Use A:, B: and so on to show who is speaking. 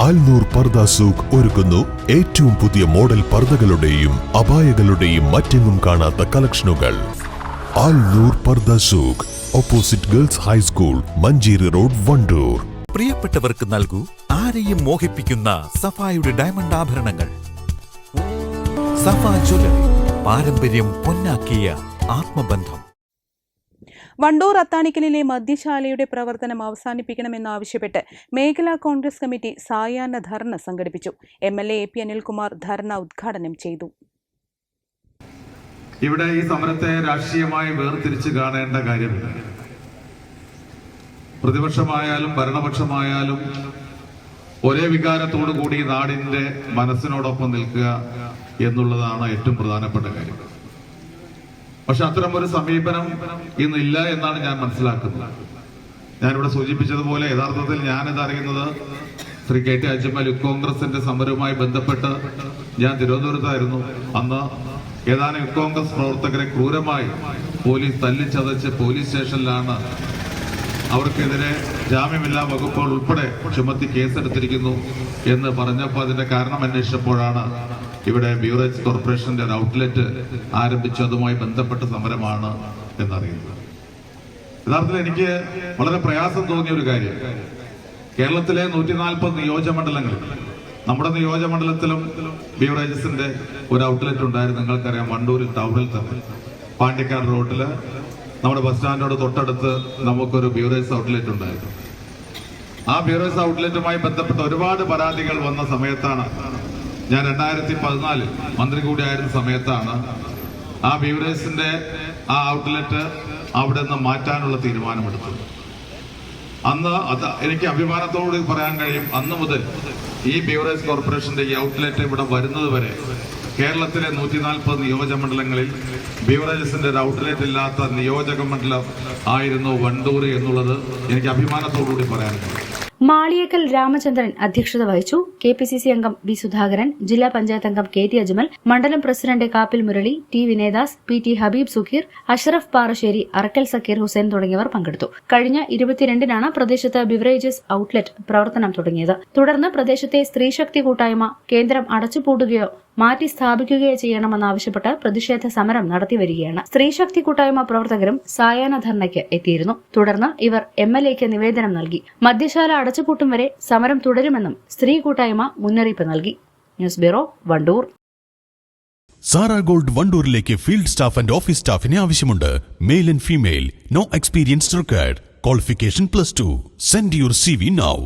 A: Alnoor purdah സൂഖ് ഒരുക്കുന്നു ഏറ്റവും പുതിയ മോഡൽ പർദകളുടെയും അബായകളുടെയും മറ്റെങ്ങും കാണാത്ത കളക്ഷനുകൾ. Alnoor purdah Souq, opposite girls high school, Manjeri road, Wandoor.
B: പ്രിയപ്പെട്ടവർക്ക് നൽകൂ ആരെയും മോഹിപ്പിക്കുന്ന സഫായുടെ ഡയമണ്ട് ആഭരണങ്ങൾ. സഫ ജ്വല്ലറി, പാരമ്പര്യം പൊന്നാക്കിയ ആത്മബന്ധം.
C: വണ്ടൂർ അത്താണിക്കലിലെ മദ്യശാലയുടെ പ്രവർത്തനം അവസാനിപ്പിക്കണമെന്നാവശ്യപ്പെട്ട് മേഖലാ കോൺഗ്രസ് കമ്മിറ്റി സായാഹ്ന ധർണ സംഘടിപ്പിച്ചു. MLA AP അനിൽകുമാർ ധർണ ഉദ്ഘാടനം ചെയ്തു.
D: ഇവിടെ ഈ സമരത്തെ രാഷ്ട്രീയമായി വേർതിരിച്ച് കാണേണ്ട കാര്യമില്ല. പ്രതിപക്ഷമായാലും ഭരണപക്ഷമായാലും ഒരേ വികാരത്തോടു കൂടി നാടിന്റെ മനസ്സിനോടൊപ്പം നിൽക്കുക എന്നുള്ളതാണ് ഏറ്റവും പ്രധാനപ്പെട്ട കാര്യം. പക്ഷെ അത്തരമൊരു സമീപനം ഇന്നില്ല എന്നാണ് ഞാൻ മനസ്സിലാക്കുന്നത്. ഞാനിവിടെ സൂചിപ്പിച്ചതുപോലെ യഥാർത്ഥത്തിൽ ഞാനിത് അറിയുന്നത് ശ്രീ KT അജ്മൽ കോൺഗ്രസിന്റെ സമരവുമായി ബന്ധപ്പെട്ട് ഞാൻ തിരുവനന്തപുരത്തായിരുന്നു. അന്ന് ഏതാനും കോൺഗ്രസ് പ്രവർത്തകരെ ക്രൂരമായി പോലീസ് തല്ലിച്ചതച്ച് പോലീസ് സ്റ്റേഷനിലാണ് അവർക്കെതിരെ ജാമ്യമില്ലാ വകുപ്പുകൾ ഉൾപ്പെടെ ചുമത്തി കേസെടുത്തിരിക്കുന്നു എന്ന് പറഞ്ഞപ്പോൾ അതിന്റെ കാരണം അന്വേഷിച്ചപ്പോഴാണ് ഇവിടെ ബ്യൂറേജ് കോർപ്പറേഷന്റെ ഒരു ഔട്ട്ലെറ്റ് ആരംഭിച്ചു, അതുമായി ബന്ധപ്പെട്ട സമരമാണ് എന്നറിയുന്നത്. യഥാർത്ഥത്തിൽ എനിക്ക് വളരെ പ്രയാസം തോന്നിയ ഒരു കാര്യം, കേരളത്തിലെ 140 നിയോജകമണ്ഡലങ്ങളിൽ നമ്മുടെ നിയോജകമണ്ഡലത്തിലും ബ്യൂറേജസിന്റെ ഒരു ഔട്ട്ലെറ്റ് ഉണ്ടായിരുന്നു. നിങ്ങൾക്കറിയാം, വണ്ടൂരിൽ ടൗണിൽ തന്നെ പാണ്ടിക്കാട് റോഡില് നമ്മുടെ ബസ് സ്റ്റാൻഡോട് തൊട്ടടുത്ത് നമുക്കൊരു ബ്യൂറേജ് ഔട്ട്ലെറ്റ് ഉണ്ടായിരുന്നു. ആ ബ്യൂറേജ് ഔട്ട്ലെറ്റുമായി ബന്ധപ്പെട്ട ഒരുപാട് പരാതികൾ വന്ന സമയത്താണ് ഞാൻ 2014 മന്ത്രി കൂടിയായിരുന്ന സമയത്താണ് ആ ബ്യൂറേജിന്റെ ആ ഔട്ട്ലെറ്റ് അവിടെ നിന്ന് മാറ്റാനുള്ള തീരുമാനമെടുത്തത്. അന്ന് അത് എനിക്ക് അഭിമാനത്തോട് പറയാൻ കഴിയും, അന്ന് മുതൽ ഈ ബ്യൂറേജ് കോർപ്പറേഷന്റെ ഈ ഔട്ട്ലെറ്റ് ഇവിടെ വരുന്നത് വരെ കേരളത്തിലെ 140 നിയോജകമണ്ഡലങ്ങളിൽ ബ്യൂറേജസിന്റെ ഒരു ഔട്ട്ലെറ്റ് ഇല്ലാത്ത നിയോജകമണ്ഡലം ആയിരുന്നു വണ്ടൂർ എന്നുള്ളത് എനിക്ക് അഭിമാനത്തോടുകൂടി പറയാൻ കഴിയും.
E: മാളിയേക്കൽ രാമചന്ദ്രൻ അധ്യക്ഷത വഹിച്ചു. KPCC അംഗം B. സുധാകരൻ, ജില്ലാ പഞ്ചായത്ത് അംഗം KT അജ്മൽ, മണ്ഡലം president Kappil Murali, T. Vinayadas, PT Habeeb Sukheer, Ashraf Parassery, Arakkal Zakir Hussain തുടങ്ങിയവർ പങ്കെടുത്തു. കഴിഞ്ഞ 22-നാണ് പ്രദേശത്ത് ബിവറേജസ് ഔട്ട്ലെറ്റ് പ്രവർത്തനം തുടങ്ങിയത്. തുടർന്ന് പ്രദേശത്തെ സ്ത്രീശക്തി കൂട്ടായ്മ കേന്ദ്രം അടച്ചുപൂട്ടുകയോ മാറ്റി സ്ഥാപിക്കുകയോ ചെയ്യണമെന്നാവശ്യപ്പെട്ട് പ്രതിഷേധ സമരം നടത്തിവരികയാണ്. സ്ത്രീശക്തി കൂട്ടായ്മ പ്രവർത്തകരും സായാഹ്ന ധർണയ്ക്ക് എത്തിയിരുന്നു. തുടർന്ന് ഇവർ MLAക്ക് നിവേദനം നൽകി. മദ്യശാല അടച്ചുപൂട്ടും വരെ സമരം തുടരുമെന്നും സ്ത്രീ കൂട്ടായ്മ മുന്നറിയിപ്പ് നൽകി. News bureau, Wandoor.
A: Sara gold വണ്ടൂരിലേക്ക് ഫീൽഡ് സ്റ്റാഫ് ആൻഡ് ഓഫീസ് സ്റ്റാഫിനെ ആവശ്യമുണ്ട്. Male and female, no experience required. Qualification +2. Send your CV now.